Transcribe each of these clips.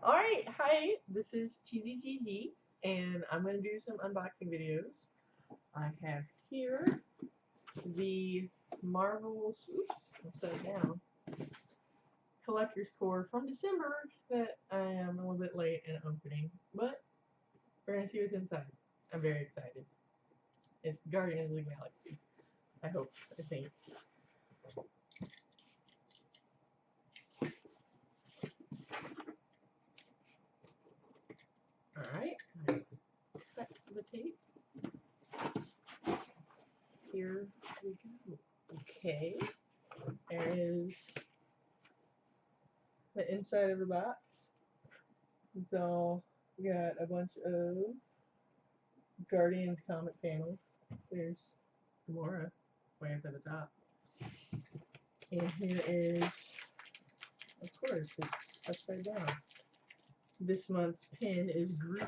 Alright, hi, this is Cheesy Gigi, and I'm going to do some unboxing videos. I have here the Marvel's, upside down, Collector's Corp from December that I am a little bit late in opening, but we're going to see what's inside. I'm very excited. It's Guardians of the Galaxy, I hope, I think. Alright, cut the tape. Here we go. Okay, there is the inside of the box. So we got a bunch of Guardians comic panels. There's Gamora way up at the top. And here is, of course, it's upside down. This month's pin is Groot.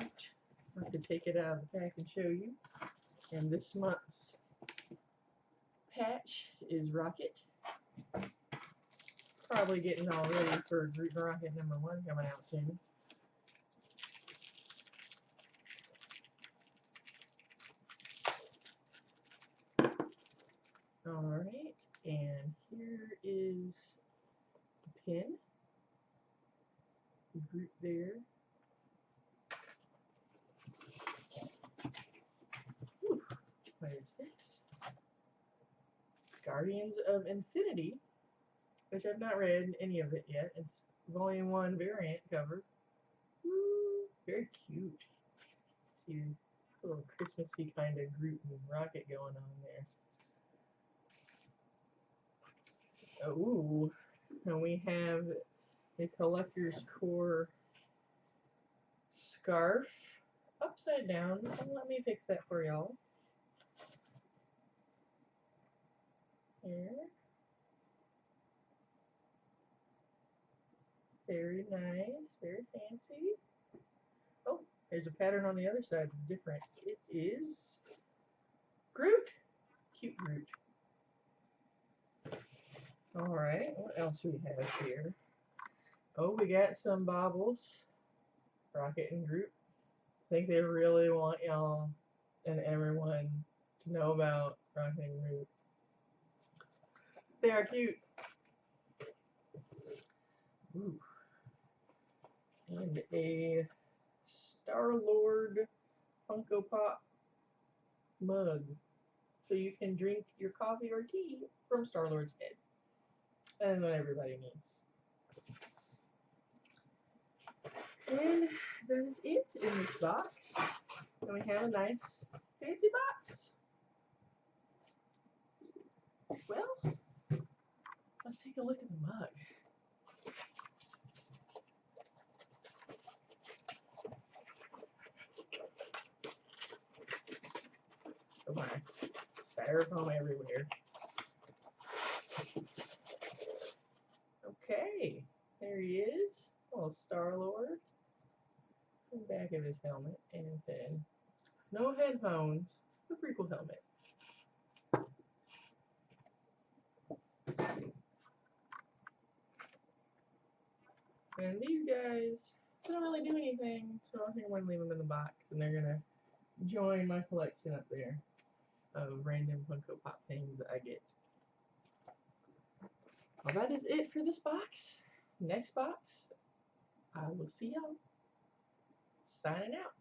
I have to take it out of the pack and show you. And this month's patch is Rocket. Probably getting all ready for Groot and Rocket #1 coming out soon. Alright, and here is the pin. Groot there. Whew. What is this? Guardians of Infinity, which I've not read any of it yet. It's Volume 1 variant cover. Woo, very cute. See a little Christmassy kind of Groot and Rocket going on there. Ooh, and we have the Collector's Corp scarf upside down. Let me fix that for y'all. Here. Very nice, very fancy. Oh, there's a pattern on the other side, different. It is Groot. Cute Groot. Alright, what else do we have here? Oh, we got some baubles. Rocket and Groot. I think they really want y'all and everyone to know about Rocket and Groot. They are cute. Ooh. And a Star-Lord Funko Pop mug. So you can drink your coffee or tea from Star-Lord's head. And what everybody needs. And that is it in this box. And we have a nice fancy box. Well, let's take a look at the mug. Oh my, styrofoam everywhere. Okay, there he is, little Star-Lord. The back of his helmet, and then no headphones, a pretty cool helmet. And these guys, they don't really do anything, so I think I'm going to leave them in the box, and they're going to join my collection up there of random Funko Pop things that I get. Well, that is it for this box. Next box, I will see y'all. Signing out.